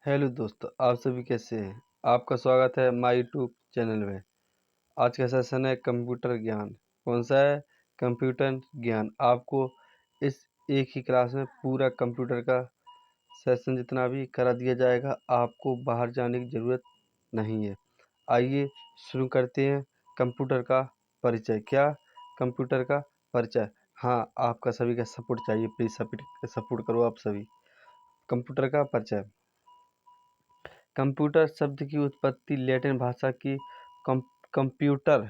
Hello दोस्तों, आप सभी कैसे हैं। आपका स्वागत है माय यूट्यूब चैनल में। आज का सेशन है कंप्यूटर ज्ञान। कौन सा है? कंप्यूटर ज्ञान। आपको इस एक ही क्लास में पूरा कंप्यूटर का सेशन जितना भी करा दिया जाएगा। आपको बाहर जाने की ज़रूरत नहीं है। आइए शुरू करते हैं। कंप्यूटर का परिचय। क्या? कंप्यूटर का परिचय। हाँ, आपका सभी का सपोर्ट चाहिए। प्लीज़ सपोर्ट करो आप सभी। कंप्यूटर का परिचय। कंप्यूटर शब्द की उत्पत्ति लैटिन भाषा की कंप्यूटर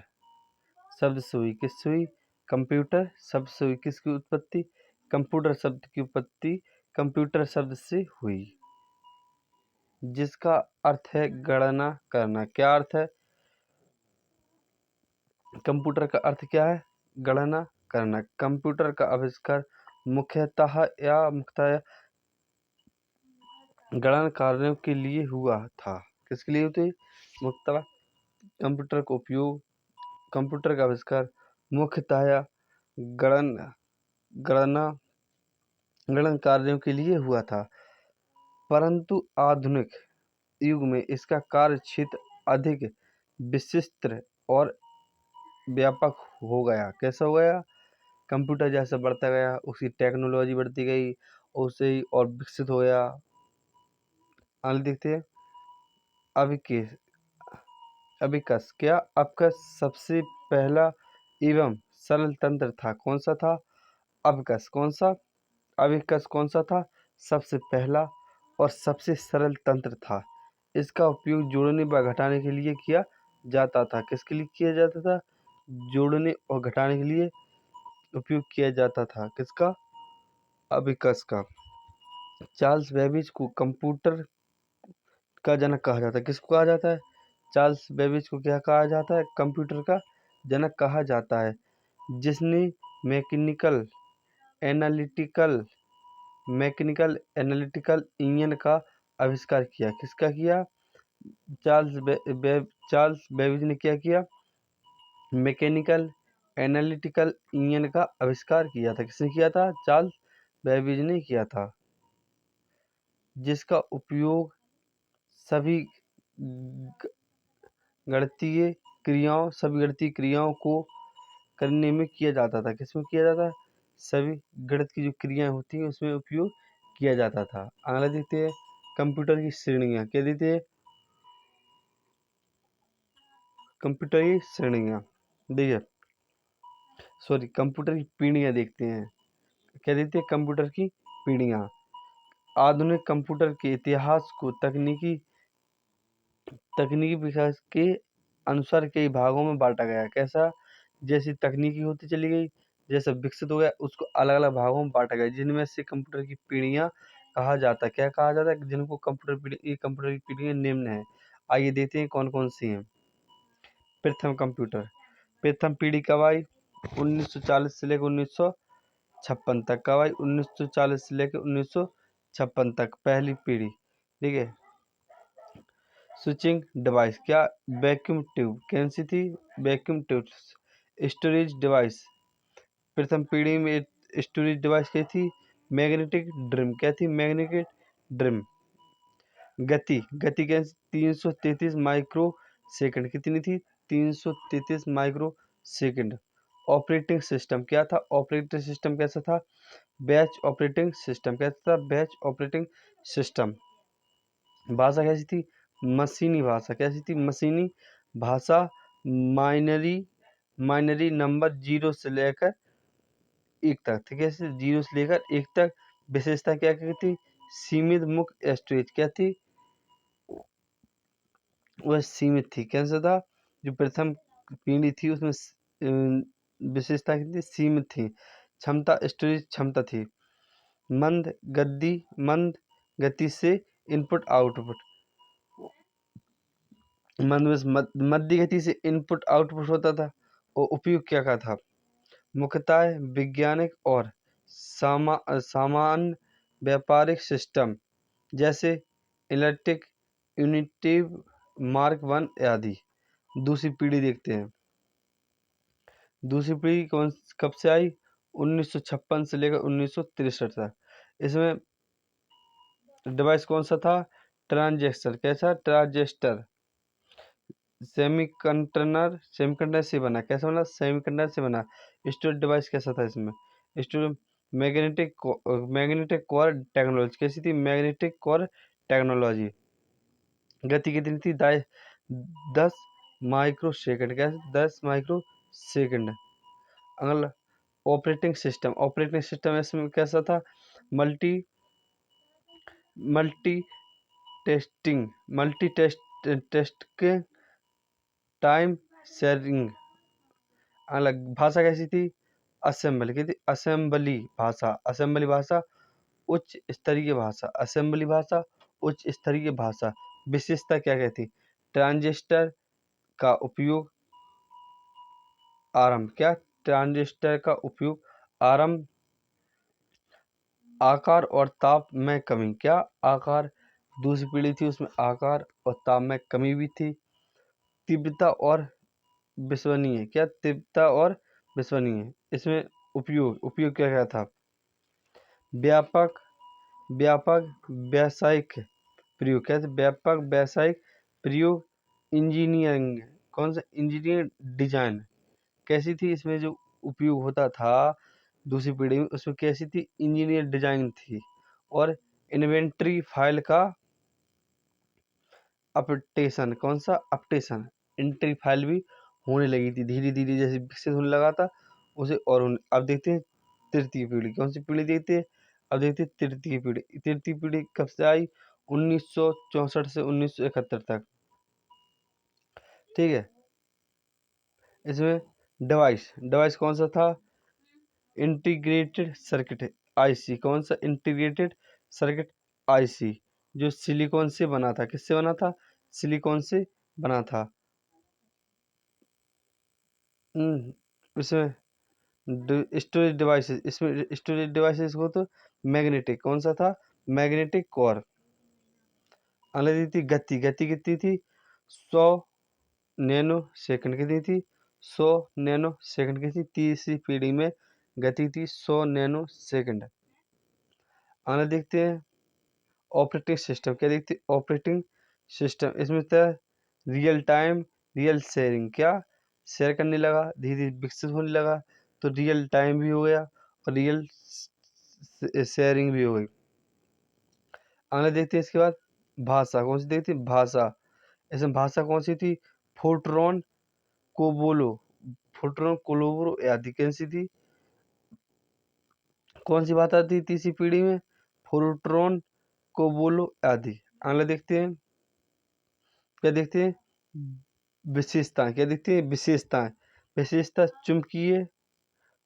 शब्द से हुई। किससे हुई? कंप्यूटर शब्द से हुई। किसकी उत्पत्ति? कंप्यूटर शब्द की उत्पत्ति कंप्यूटर शब्द से हुई, जिसका अर्थ है गणना करना। क्या अर्थ है? कंप्यूटर का अर्थ क्या है? गणना करना। कंप्यूटर का आविष्कार मुख्यतः गणना कार्यों के लिए हुआ था। किसके लिए हुई? मुख्यतः कंप्यूटर का उपयोग कंप्यूटर का आविष्कार मुख्यतः गणना गणना गणन कार्यों के लिए हुआ था, परंतु आधुनिक युग में इसका कार्य क्षेत्र अधिक विशिष्ट और व्यापक हो गया। कैसा हो गया? कंप्यूटर जैसा बढ़ता गया, उसकी टेक्नोलॉजी बढ़ती गई, उससे ही और विकसित हो गया। आगे देखते हैं। अविकेस अविकस। क्या? अविकस सबसे पहला एवं सरल तंत्र था। कौन सा था? अविकस। कौन सा? अविकस कौन सा था? सबसे पहला और सबसे सरल तंत्र था। इसका उपयोग जोड़ने व घटाने के लिए किया जाता था। किसके लिए किया जाता था? जोड़ने और घटाने के लिए उपयोग किया जाता था। किसका? अविकस का। चार्ल्स बेबेज को कंप्यूटर का जनक कहा जाता है। किसको कहा जाता है? चार्ल्स बेबेज को क्या कहा जाता है? कंप्यूटर का जनक कहा जाता है, जिसने मैकेनिकल एनालिटिकल इंजन का आविष्कार किया। किसका किया? चार्ल्स बेबेज ने क्या किया? मैकेनिकल एनालिटिकल इंजन का आविष्कार किया था। किसने किया था? चार्ल्स बेबेज ने किया था, जिसका उपयोग सभी गणितीय क्रियाओं को करने में किया जाता था। किसमें किया जाता? सभी गणित की जो क्रियाएं होती हैं उसमें उपयोग किया जाता था। अगला देखते हैं। कंप्यूटर की श्रेणियां। क्या देते हैं? कंप्यूटर की श्रेणियां। देखिए, कंप्यूटर की पीढ़ियां देखते हैं। क्या देते हैं? कंप्यूटर की पीढ़ियां। आधुनिक कंप्यूटर के इतिहास को तकनीकी विकास के अनुसार कई भागों में बांटा गया। कैसा? जैसी तकनीकी होती चली गई, जैसा विकसित हो गया, उसको अलग अलग भागों में बांटा गया, जिनमें से कंप्यूटर की पीढ़ियां कहा जाता है। क्या कहा जाता है? जिनको कंप्यूटर की पीढ़ियां निम्न है। आइए देखते हैं कौन कौन सी हैं। प्रथम कंप्यूटर। प्रथम पीढ़ी कब आई? 1940 से लेकर 1956 तक। कब आई? 1940 से लेकर 1956 तक पहली पीढ़ी। ठीक है। Switching device. क्या? Vacuum tube. कौन सी थी? Vacuum tube. Storage device. प्रथम पीढ़ी में स्टोरेज डिवाइस क्या थी? Magnetic drum. क्या थी? Magnetic drum. गति कैसी? 333 माइक्रो सेकंड। कितनी थी? 333 माइक्रो सेकंड। ऑपरेटिंग सिस्टम क्या था? ऑपरेटिंग सिस्टम कैसा था? Batch operating system. कैसा था? Batch operating system. भाषा कैसी थी? मशीनी भाषा। कैसी थी? मशीनी भाषा। माइनरी नंबर 0 से लेकर 1 तक। ठीक है, 0 से लेकर 1 तक। विशेषता क्या क्या थी? सीमित मुक्त स्टोरेज। क्या थी? वह सीमित थी। कैसा था? जो प्रथम पीढ़ी थी उसमें विशेषता क्या थी? सीमित थी। क्षमता, स्टोरेज क्षमता थी। मंद गति से इनपुट आउटपुट। मध्य गति से इनपुट आउटपुट होता था। और उपयोग क्या क्या था? मुख्यतः वैज्ञानिक और सामान्य व्यापारिक सिस्टम, जैसे इलेक्ट्रिक यूनिटी मार्क 1 आदि। दूसरी पीढ़ी देखते हैं। दूसरी पीढ़ी कब से आई? 1956 से लेकर 1963 तक। इसमें डिवाइस कौन सा था? ट्रांजिस्टर, कैसा ट्रांजिस्टर सेमीकंडक्टर से बना, कैसा बना, सेमीकंडक्टर से बना। स्टोरेज डिवाइस कैसा था इसमें, स्टोरेज मैग्नेटिक कोर टेक्नोलॉजी, कैसी थी, मैग्नेटिक कोर टेक्नोलॉजी। गति कितनी थी, 10 माइक्रो सेकंड, कैसे 10 माइक्रो सेकंड। अगला ऑपरेटिंग सिस्टम इसमें कैसा था, मल्टी मल्टी टेस्ट के टाइम शेयरिंग। अलग भाषा कैसी थी, असेंबली की थी, असेंबली भाषा उच्च स्तरीय भाषा, असेंबली भाषा उच्च स्तरीय भाषा। विशेषता क्या कहती, ट्रांजिस्टर का उपयोग आरंभ, क्या, ट्रांजिस्टर का उपयोग आरंभ। आकार और ताप में कमी, क्या, आकार, दूसरी पीढ़ी थी उसमें आकार और ताप में कमी भी थी। तीव्रता और विश्वसनीय, क्या, तीव्रता और विश्वसनीय। इसमें उपयोग क्या क्या था, व्यापक व्यावसायिक प्रयोग, कैसे व्यापक व्यावसायिक प्रयोग। इंजीनियरिंग, कौन सा, इंजीनियर डिजाइन कैसी थी, इसमें जो उपयोग होता था दूसरी पीढ़ी में उसमें कैसी थी, इंजीनियर डिजाइन थी। और इन्वेंट्री फाइल का अपडेशन, कौन सा, अपडेशन, एंट्री फाइल भी होने लगी थी धीरे धीरे, जैसे विकसित होने लगा था उसे। और अब देखते हैं तृतीय पीढ़ी, कौन सी पीढ़ी देखते हैं, अब देखते हैं तृतीय पीढ़ी कब से आई, 1964 से 1971 तक, ठीक है। इसमें डिवाइस कौन सा था, इंटीग्रेटेड सर्किट आईसी, कौन सा, इंटीग्रेटेड सर्किट आईसी, जो सिलिकॉन से बना था, किससे बना था, सिलिकॉन से बना था। इसमें स्टोरेज डिवाइसेस, इसमें स्टोरेज डिवाइसेस को तो मैग्नेटिक, कौन सा था, मैग्नेटिक कोर। अगली थी गति कितनी थी, 100 नैनो सेकंड की थी, 100 नैनो सेकंड की थी। तीसरी पीढ़ी में गति थी 100 नैनो सेकंड। आगे देखते हैं ऑपरेटिंग सिस्टम, क्या देखते हैं, ऑपरेटिंग सिस्टम इसमें था रियल टाइम रियल शेयरिंग, क्या, शेयर करने लगा, धीरे धीरे विकसित होने लगा, तो रियल टाइम भी हो गया और रियल शेयरिंग भी हो गई। आगे देखते हैं इसके बाद भाषा, कौन सी देखते हैं, भाषा। इसमें भाषा कौन सी थी, फोर्ट्रॉन कोबोलो, फोर्ट्रॉन कोलोब्रो आदि कैसी थी, कौन सी बात आती है तीसरी पीढ़ी में, फोर्ट्रॉन कोबोलो आदि। अगला देखते हैं, क्या देखते हैं, विशेषताएं, क्या देखते हैं, विशेषता चुंबकीय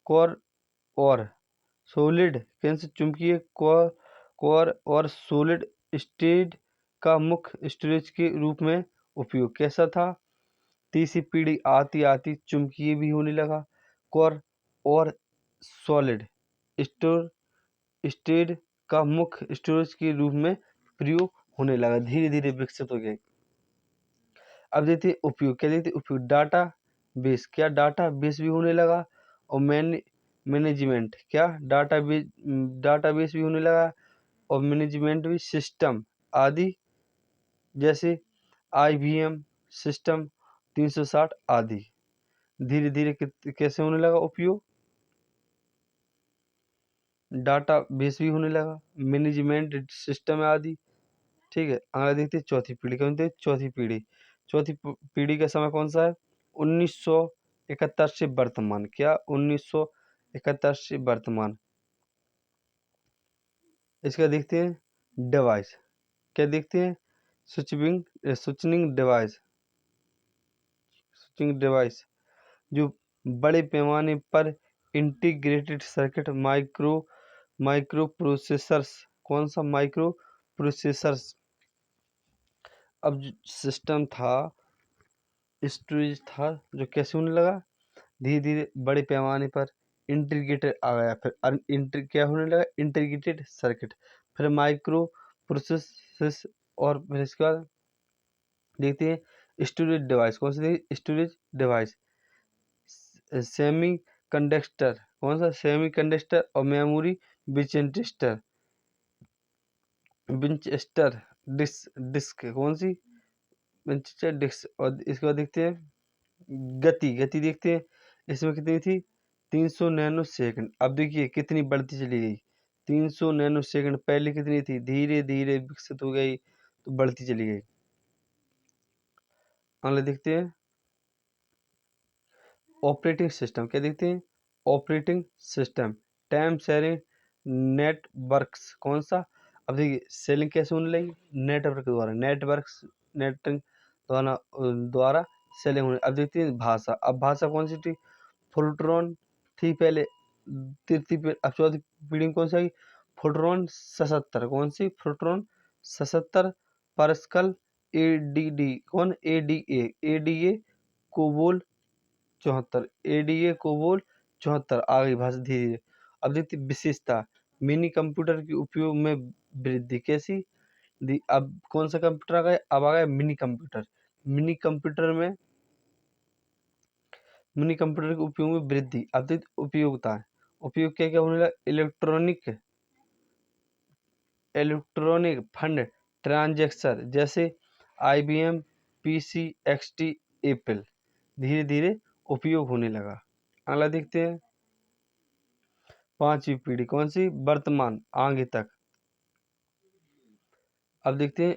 कोर और सॉलिड, कैसे, चुंबकीय कोर और सॉलिड स्टेट का मुख्य स्टोरेज के रूप में उपयोग कैसा था। तीसरी पीढ़ी आती आती चुंबकीय भी होने लगा, कोर और सॉलिड स्टेट का मुख्य स्टोरेज के रूप में प्रयोग होने लगा, धीरे धीरे विकसित हो गए। अब देखते हैं उपयोग, क्या देखते हैं उपयोग, डाटा बेस, क्या, डाटा बेस भी होने लगा। और मैनेजमेंट, क्या, डाटा बेस भी होने लगा और मैनेजमेंट भी, सिस्टम आदि जैसे IBM सिस्टम 360 आदि धीरे धीरे कैसे होने लगा उपयोग, डाटा बेस भी होने लगा, मैनेजमेंट सिस्टम आदि, ठीक है। आगे देखते हैं चौथी पीढ़ी, कौन सी, चौथी पीढ़ी का समय कौन सा है, 1971 से वर्तमान, क्या, 1971 से वर्तमान। इसका देखते हैं डिवाइस, क्या देखते हैं, स्विचिंग डिवाइस जो बड़े पैमाने पर इंटीग्रेटेड सर्किट माइक्रो प्रोसेसर्स, कौन सा, माइक्रो प्रोसेसर्स। अब जो सिस्टम था, स्टोरेज था, जो कैसे होने लगा, धीरे धीरे बड़े पैमाने पर इंटीग्रेटेड आ गया, फिर क्या होने लगा, इंटीग्रेटेड सर्किट, फिर माइक्रो प्रोसेस। और फिर इसके बाद देखते हैं स्टोरेज डिवाइस, कौन सी, स्टोरेज डिवाइस, सेमी कंडक्टर, कौन सा, सेमी कंडक्टर और मेमोरी विंचेस्टर विंचेस्टर डिस्क कौन सी डिस्क। और इसके बाद देखते हैं गति देखते हैं, इसमें कितनी थी 300 नैनो सेकंड। अब देखिए कितनी बढ़ती चली गई, 300 नैनो सेकंड पहले कितनी थी, धीरे धीरे विकसित हो गई तो बढ़ती चली गई। अगला देखते हैं ऑपरेटिंग सिस्टम, क्या देखते हैं operating system time sharing networks कौन सा। अब देखिए सेलिंग कैसे होने लगी, नेटवर्क द्वारा, नेटवर्क द्वारा सेलिंग होने। अब देखते हैं भाषा, अब भाषा कौन सी थी, फोर्ट्रॉन थी पहले, तीसरी अब चौथी पीढ़ी में कौन सी आई, फोर्ट्रॉन 77, कौन सी फोर्ट्रॉन 77, पास्कल एडीडी कौन एडीए कोबोल 74, एडीए कोबोल 74 आ गई भाषा धीरे धीरे। अब देखते विशेषता, मिनी कंप्यूटर के उपयोग में वृद्धि कैसी अब कौन सा कंप्यूटर आ गया, अब आ गया मिनी कंप्यूटर। मिनी कंप्यूटर के उपयोग में वृद्धि। अब देखते उपयोगिता, उपयोग क्या क्या होने लगा, इलेक्ट्रॉनिक फंड ट्रांजैक्शन जैसे IBM PC XT एप्पल, धीरे धीरे उपयोग होने लगा। अगला देखते हैं पांचवी पीढ़ी कौन सी, वर्तमान आगे तक। अब देखते हैं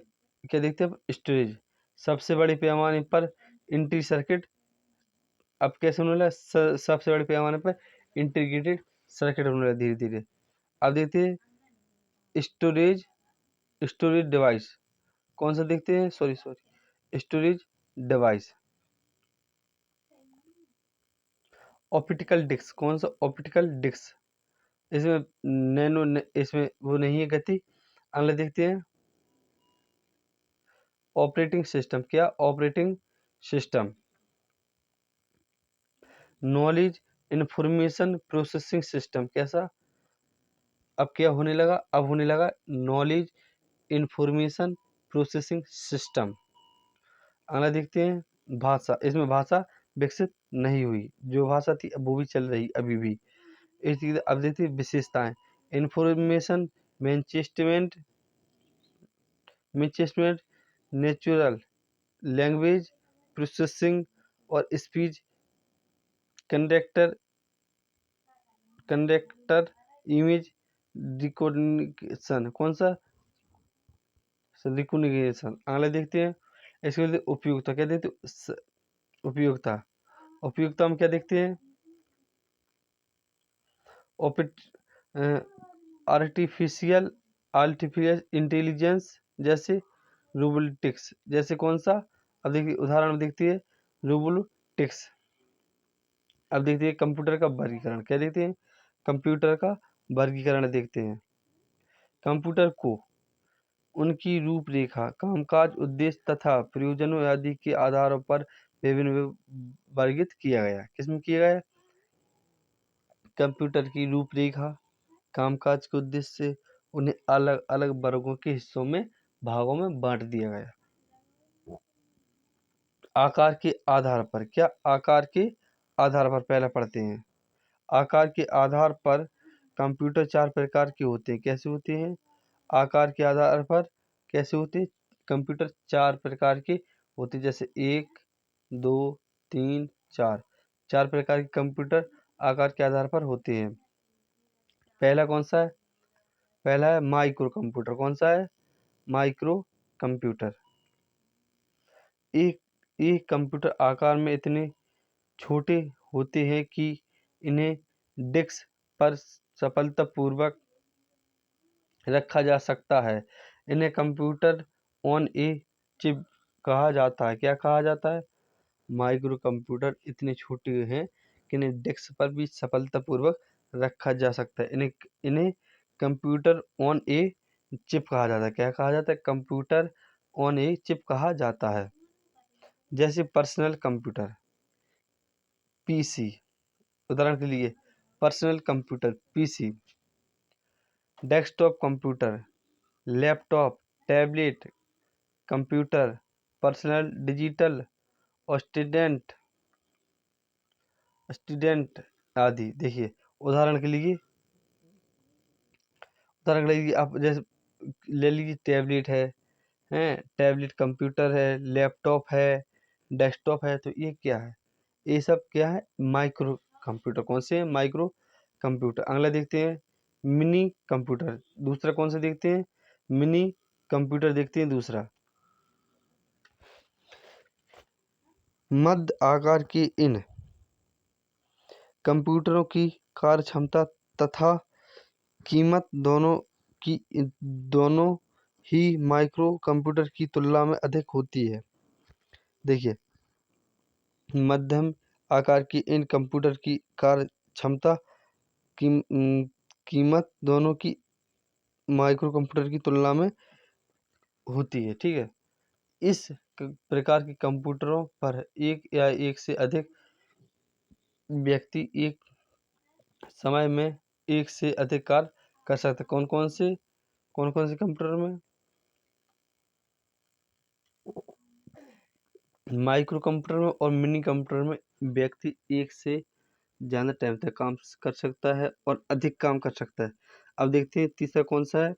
क्या देखते हैं स्टोरेज, सबसे बड़े पैमाने पर इंटी सर्किट। अब कैसे होने लगा, सबसे बड़े पैमाने पर इंटीग्रेटेड सर्किट होने लगा धीरे धीरे। अब देखते हैं स्टोरेज डिवाइस कौन सा देखते हैं, स्टोरेज डिवाइस ऑप्टिकल डिस्क कौन सा, ऑप्टिकल डिस्क, इसमें इसमें वो नहीं है गति। अगला देखते हैं ऑपरेटिंग सिस्टम, क्या operating system knowledge information processing system कैसा। अब क्या होने लगा, अब होने लगा नॉलेज इंफॉर्मेशन प्रोसेसिंग सिस्टम। अगला देखते हैं भाषा, इसमें भाषा विकसित नहीं हुई, जो भाषा थी अब वो भी चल रही अभी भी। अब देखते हैं विशेषताएं, information management natural language processing और स्पीच कंडक्टर इमेज रिकॉग्निशन कौन सा, रिकॉग्निशन। अगला देखते हैं इसके लिए उपयोगिता, क्या देखते हैं उपयोगिता में क्या देखते हैं आर्टिफिशियल इंटेलिजेंस जैसे रोबोटिक्स, जैसे कौन सा। अब देखिए उदाहरण में देखती है रोबोटिक्स। अब देखते हैं कंप्यूटर का वर्गीकरण, क्या देखते हैं कंप्यूटर का वर्गीकरण देखते हैं। कंप्यूटर को उनकी रूपरेखा, कामकाज, उद्देश्य तथा प्रयोजनों आदि के आधारों पर विभिन्न वर्गित किया गया। किसमें किया गया, कंप्यूटर की रूपरेखा, कामकाज के उद्देश्य से उन्हें अलग अलग वर्गों के हिस्सों में भागों में बांट दिया गया। आकार के आधार पर, क्या आकार के आधार पर पहला पढ़ते हैं। आकार के आधार पर कंप्यूटर 4 प्रकार के होते हैं, कैसे होते हैं आकार के आधार पर कैसे होते हैं कंप्यूटर 4 प्रकार के होते हैं, जैसे 1 2 3 4, 4 प्रकार के कंप्यूटर आकार के आधार पर होते हैं। पहला कौन सा है, पहला है माइक्रो कंप्यूटर, कौन सा है माइक्रो कंप्यूटर। एक एक कंप्यूटर आकार में इतने छोटे होते हैं कि इन्हें डिस्क पर सफलतापूर्वक रखा जा सकता है। इन्हें कंप्यूटर ऑन ए चिप कहा जाता है, क्या कहा जाता है माइक्रो कंप्यूटर इतने छोटे हैं कि इन्हें डिस्क पर भी सफलतापूर्वक रखा जा सकता है। इन्हें इन्हें कंप्यूटर ऑन ए चिप कहा जाता है, क्या कहा जाता है कंप्यूटर ऑन ए चिप कहा जाता है। जैसे पर्सनल कंप्यूटर पीसी, उदाहरण के लिए personal computer PC, desktop computer, laptop, tablet computer, personal digital और स्टूडेंट आदि। देखिए उदाहरण के लिए आप जैसे ले लीजिए टैबलेट है, हैं, टैबलेट कंप्यूटर है, लैपटॉप है, डेस्कटॉप है। तो ये क्या है? ये सब क्या है? Micro computer. कौन से हैं? Micro computer. अगला देखते हैं मिनी कंप्यूटर। दूसरा कौन सा देखते हैं? मिनी कंप्यूटर देखते हैं दूसरा। मध्य आकार के इन कंप्यूटरों की कार्यक्षमता तथा कीमत दोनों ही माइक्रो कंप्यूटर की तुलना में अधिक होती है। देखिए, मध्यम आकार की इन कंप्यूटर की कार्य क्षमता कीमत दोनों की माइक्रो कंप्यूटर की तुलना में होती है। ठीक है। इस प्रकार के कंप्यूटरों पर एक या एक से अधिक व्यक्ति एक समय में एक से अधिक कार्य कर सकते हैं। कौन कौन से कंप्यूटर में? माइक्रो कंप्यूटर में और मिनी कंप्यूटर में व्यक्ति एक से ज़्यादा टाइम तक काम कर सकता है और अधिक काम कर सकता है। अब देखते हैं तीसरा कौन सा है?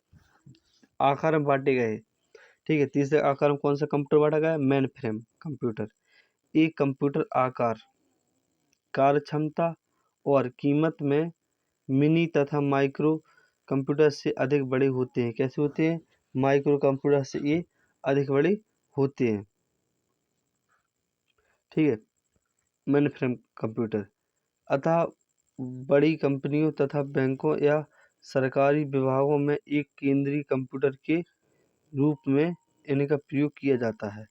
आकार में बांटे गए। ठीक है, तीसरे आकार में कौन सा कंप्यूटर बांटा गया है? Main frame computer. एक कंप्यूटर आकार, कार्यक्षमता और कीमत में मिनी तथा माइक्रो कंप्यूटर से अधिक बड़े होते हैं। कैसे होते हैं? माइक्रो कंप्यूटर से ये अधिक बड़े होते हैं। ठीक है, मेन फ्रेम कंप्यूटर। अतः बड़ी कंपनियों तथा बैंकों या सरकारी विभागों में एक केंद्रीय कंप्यूटर के रूप में इनका प्रयोग किया जाता है।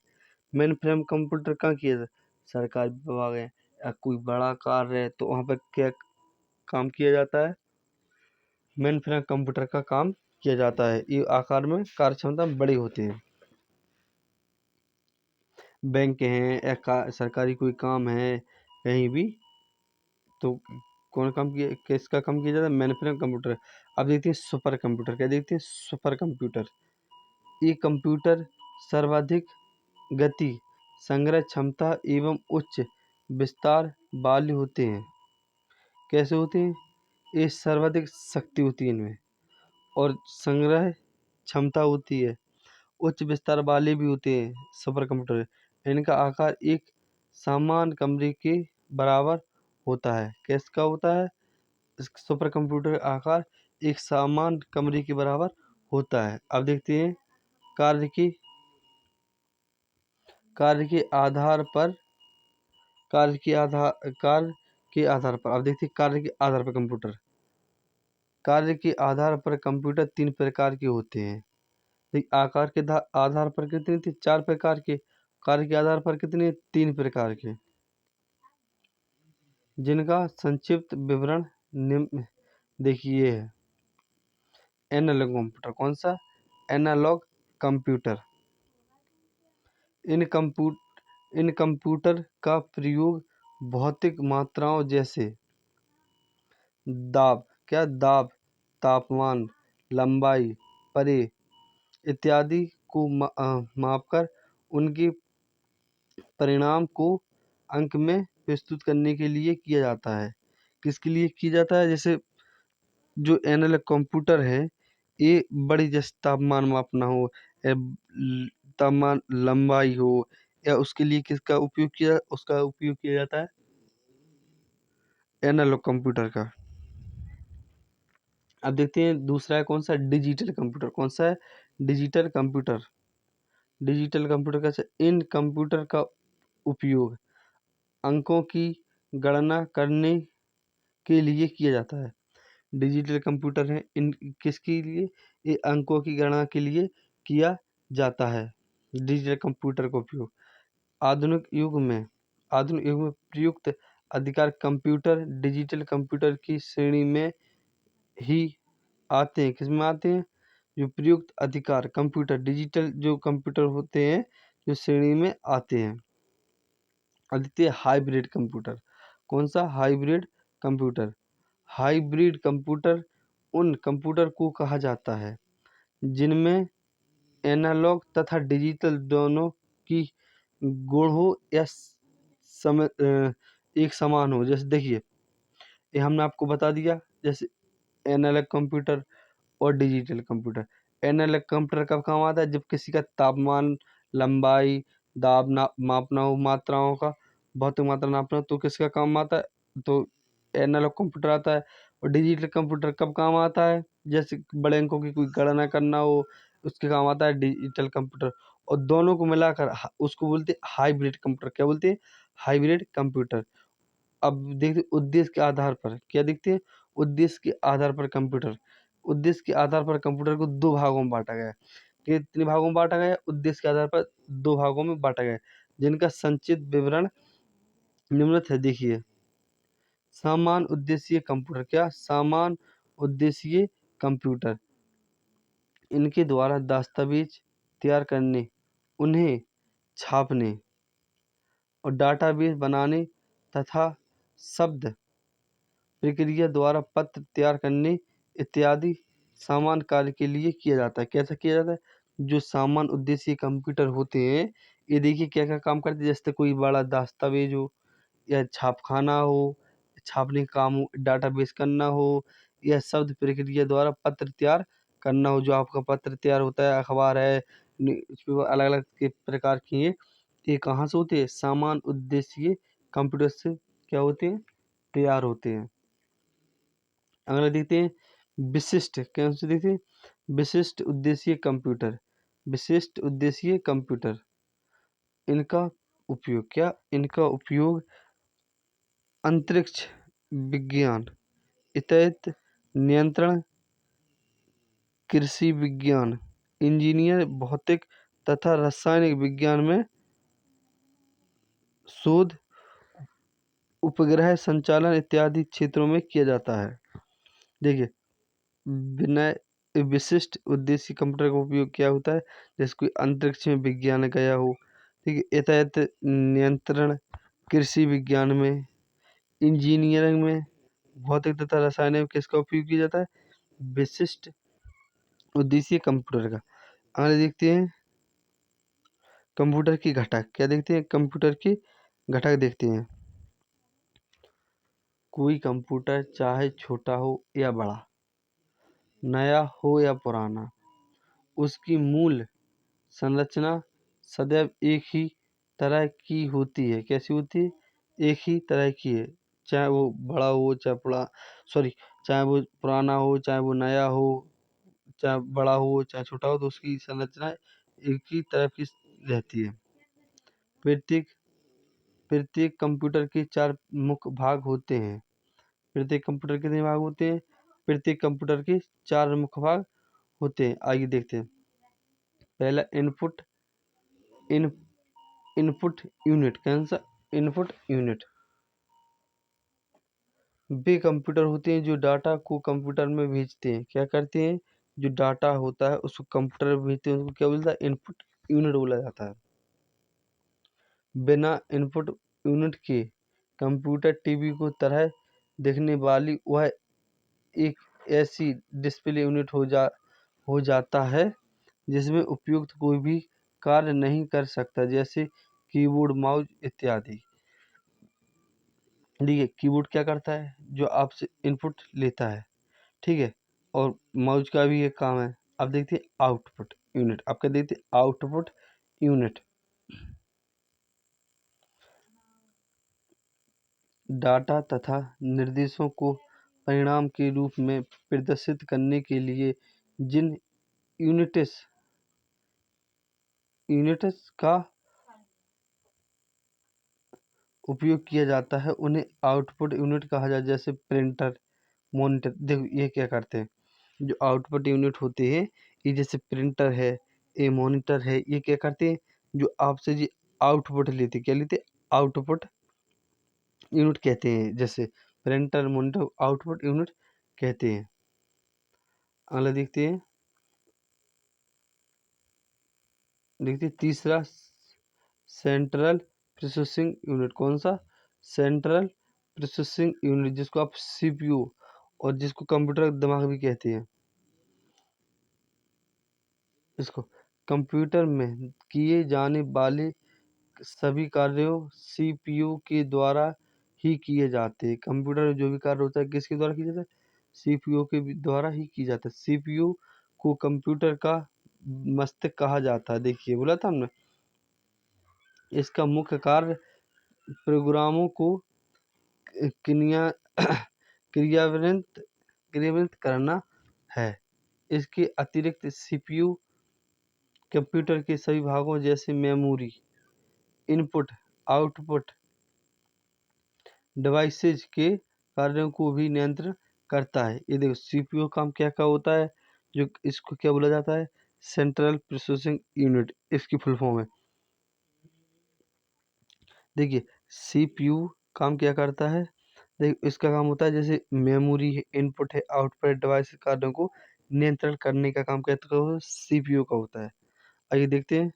मेन फ्रेम कंप्यूटर कहाँ किया जाता है? सरकारी विभाग है या कोई बड़ा कार्य है तो वहाँ पर क्या काम किया जाता है? मेन फ्रेम कंप्यूटर का काम किया जाता है। ये आकार में कार्यक्षमता बड़ी होती है। बैंक हैं या सरकारी कोई काम है कहीं भी, तो कौन काम किया, किसका काम किया जाता है? Main frame computer. अब देखते हैं सुपर कंप्यूटर। क्या देखते हैं? Super computer. ये कंप्यूटर सर्वाधिक गति, संग्रह क्षमता एवं उच्च विस्तार वाले होते हैं। कैसे होते हैं? ये सर्वाधिक शक्ति होती है इनमें और संग्रह क्षमता होती है, उच्च विस्तार वाले भी होते हैं सुपर कंप्यूटर। इनका आकार एक सामान्य कमरे के बराबर होता है। किसका होता है? इस सुपर कंप्यूटर का आकार एक सामान्य कमरे के बराबर होता है। अब देखते हैं कार्य की कार्य के आधार पर कार्य के आधार पर अब देखते हैं कार्य के आधार पर कंप्यूटर तीन प्रकार के होते हैं। आकार के आधार पर कितने थे? चार प्रकार के। कार्य के आधार पर कितने? तीन प्रकार के, जिनका संक्षिप्त विवरण निम्न देखिए है। Analog computer. कौन सा? Analogue computer. इन कंप्यूटर का प्रयोग भौतिक मात्राओं जैसे दाब, तापमान, लंबाई, परे इत्यादि को मापकर उनके परिणाम को अंक में प्रस्तुत करने के लिए किया जाता है। किसके लिए किया जाता है? जैसे जो एनालॉग कंप्यूटर है, ये बड़ी जैसे तापमान मापना हो या तापमान लंबाई हो, या उसके लिए उसका उपयोग किया जाता है एनालॉग कंप्यूटर का। अब देखते हैं दूसरा है कौन सा? Digital computer. कौन सा है? Digital computer. डिजिटल कंप्यूटर कैसे? इन कंप्यूटर का उपयोग अंकों की गणना करने के लिए किया जाता है। डिजिटल कंप्यूटर है, इन किसके लिए? ये अंकों की गणना के लिए किया जाता है डिजिटल कंप्यूटर का उपयोग। आधुनिक युग में प्रयुक्त अधिकार कंप्यूटर डिजिटल कंप्यूटर की श्रेणी में ही आते हैं। किसमें आते हैं? जो प्रयुक्त अधिकार कंप्यूटर डिजिटल जो कंप्यूटर होते हैं, जो श्रेणी में आते हैं। द्वितीय हाइब्रिड कंप्यूटर। कौन सा? Hybrid computer. हाइब्रिड कंप्यूटर उन कंप्यूटर को कहा जाता है जिनमें एनालॉग तथा डिजिटल दोनों की गुण हो या एक समान हो। जैसे देखिए, ये हमने आपको बता दिया, जैसे एनालॉग कंप्यूटर और डिजिटल कंप्यूटर। एनालॉग कंप्यूटर कब काम आता है? जब किसी का तापमान, लंबाई, दाब मापना हो, मात्राओं का भौतिक मात्रा नापना हो तो किसका काम आता है? तो एनालॉग कंप्यूटर आता है। और डिजिटल कंप्यूटर कब काम आता है? जैसे बड़े अंकों की कोई गणना करना हो उसके काम आता है डिजिटल कंप्यूटर। और दोनों को मिलाकर उसको बोलते हैं हाइब्रिड कंप्यूटर। क्या बोलते हैं? Hybrid computer. अब देखते उद्देश्य के आधार पर क्या देखते हैं? उद्देश्य के आधार पर कंप्यूटर। उद्देश्य के आधार पर कंप्यूटर को दो भागों में बांटा गया है। कितने भागों में बांटा गया है? उद्देश्य के आधार पर दो भागों में बांटा गया है, जिनका संक्षिप्त विवरण निम्नलिखित है। देखिए, सामान्य उद्देश्य कंप्यूटर। क्या? सामान्य उद्देश्य कंप्यूटर इनके द्वारा दस्तावेज तैयार करने, उन्हें छापने और डाटाबेस बनाने तथा शब्द प्रक्रिया द्वारा पत्र तैयार करने इत्यादि सामान्य कार्य के लिए किया जाता है। कैसा किया जाता है? जो सामान्य उद्देश्य कंप्यूटर होते हैं ये देखिए क्या क्या काम करते हैं। जैसे कोई बड़ा दस्तावेज हो या छापखाना हो, छापने का काम हो, डाटाबेस करना हो या शब्द प्रक्रिया द्वारा पत्र तैयार करना हो। जो आपका पत्र तैयार होता है, अखबार है, न्यूज़पेपर, अलग अलग के प्रकार की ये कहाँ से होते हैं? सामान्य उद्देश्य कंप्यूटर से क्या होते हैं? तैयार होते हैं। अगला देखते हैं विशिष्ट। क्या से देखते हैं? विशिष्ट उद्देश्य कंप्यूटर। विशिष्ट उद्देश्य कंप्यूटर इनका उपयोग। क्या? इनका उपयोग अंतरिक्ष विज्ञान, इत्यादि नियंत्रण, कृषि विज्ञान, इंजीनियर, भौतिक तथा रासायनिक विज्ञान में शोध, उपग्रह संचालन इत्यादि क्षेत्रों में किया जाता है। देखिए, विनय विशिष्ट उद्देश्य कंप्यूटर का उपयोग क्या होता है? जैसे कोई अंतरिक्ष में विज्ञान गया हो, ठीक है, इत्यादि नियंत्रण, कृषि विज्ञान में, इंजीनियरिंग में, भौतिक तथा रसायन में किसका उपयोग किया जाता है? विशिष्ट उद्देश्य कंप्यूटर का। आगे देखते हैं कंप्यूटर की घटक। क्या देखते हैं? कंप्यूटर की घटक देखते हैं। कोई कंप्यूटर चाहे छोटा हो या बड़ा, नया हो या पुराना, उसकी मूल संरचना सदैव एक ही तरह की होती है। कैसी होती है? एक ही तरह की है। चाहे वो बड़ा हो, चाहे वो पुराना हो, चाहे वो नया हो, चाहे बड़ा हो, चाहे छोटा हो, तो उसकी संरचना एक ही तरह की रहती है। प्रत्येक प्रत्येक कंप्यूटर के चार मुख्य भाग होते हैं। प्रत्येक कंप्यूटर के कितने भाग होते हैं? प्रत्येक कंप्यूटर के चार मुख्य भाग होते हैं। आइए देखते हैं। पहला इनपुट इन इनपुट यूनिट। कौन सा? Input unit. वे कंप्यूटर होते हैं जो डाटा को कंप्यूटर में भेजते हैं। क्या करते हैं? जो डाटा होता है उसको कंप्यूटर में भेजते हैं, उसको क्या बोलता है? इनपुट यूनिट बोला जाता है। बिना इनपुट यूनिट के कंप्यूटर टीवी को तरह दिखने वाली वह एक ऐसी डिस्प्ले यूनिट हो जाता है जिसमें उपयुक्त कोई भी कार्य नहीं कर सकता, जैसे कीबोर्ड, माउस इत्यादि। देखिए, कीबोर्ड क्या करता है? जो आपसे इनपुट लेता है, ठीक है, और माउस का भी एक काम है। अब देखते हैं आउटपुट यूनिट। अब क्या देखते हैं? आउटपुट यूनिट डाटा तथा निर्देशों को परिणाम के रूप में प्रदर्शित करने के लिए जिन यूनिट्स यूनिट्स का उपयोग किया जाता है उन्हें आउटपुट यूनिट कहा जाता है। जैसे प्रिंटर, मॉनिटर। देखो ये क्या करते हैं? जो आउटपुट यूनिट होते हैं, ये जैसे प्रिंटर है, ये मॉनिटर है, ये क्या करते हैं? जो आपसे जी आउटपुट लेते, क्या लेते? आउटपुट यूनिट कहते हैं। जैसे प्रिंटर, मॉनिटर आउटपुट यूनिट कहते हैं। अगला देखते हैं तीसरा सेंट्रल प्रोसेसिंग यूनिट। कौन सा? सेंट्रल प्रोसेसिंग यूनिट, जिसको आप सीपीयू और जिसको कंप्यूटर दिमाग भी कहते हैं। इसको कंप्यूटर में किए जाने वाले सभी कार्यों सीपीयू के द्वारा ही किए जाते हैं। कंप्यूटर में जो भी कार्य होता है किसके द्वारा किया जाता है? सीपीयू के द्वारा ही किया जाता है। सीपीयू को कंप्यूटर का मस्तिष्क कहा जाता है। देखिए बोला था हमने, इसका मुख्य कार्य प्रोग्रामों को क्रिया क्रियान्वित करना है। इसके अतिरिक्त सीपीयू कंप्यूटर के सभी भागों जैसे मेमोरी, इनपुट, आउटपुट डिवाइसेज के कार्यों को भी नियंत्रण करता है। ये देखो सीपीयू काम क्या क्या होता है, जो इसको क्या बोला जाता है, सेंट्रल प्रोसेसिंग यूनिट, इसकी फुल फॉर्म है। देखिए सीपीयू काम क्या करता है, देखिए इसका काम होता है जैसे मेमोरी है, इनपुट है, आउटपुट डिवाइस कार्यों को नियंत्रण करने का काम कहते हैं सीपीयू का होता है। आइए देखते हैं,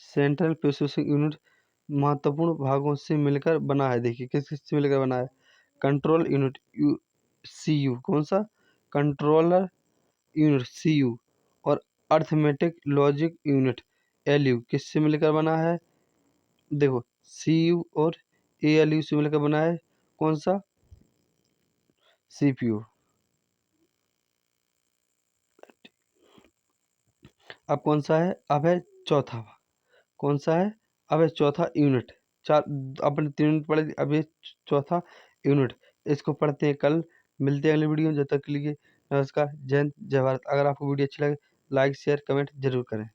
सेंट्रल प्रोसेसिंग यूनिट महत्वपूर्ण भागों से मिलकर बना है। देखिए किस किस से मिलकर बना है, कंट्रोल यूनिट सीयू, कौन सा, कंट्रोलर यूनिट सीयू, और अर्थमेटिक लॉजिक यूनिट एलयू किससे मिलकर बना है, देखो सीयू और एएलयू से मिलकर बना है कौन सा, सीपीयू। अब कौन सा है, अब है चौथा, कौन सा है, अब है चौथा यूनिट। चार अपने 3 यूनिट पढ़े थे, अब ये चौथा यूनिट, इसको पढ़ते हैं कल। मिलते हैं अगली वीडियो में, जब तक के लिए नमस्कार, जय हिंद, जय भारत। अगर आपको वीडियो अच्छी लगे लाइक शेयर कमेंट जरूर करें।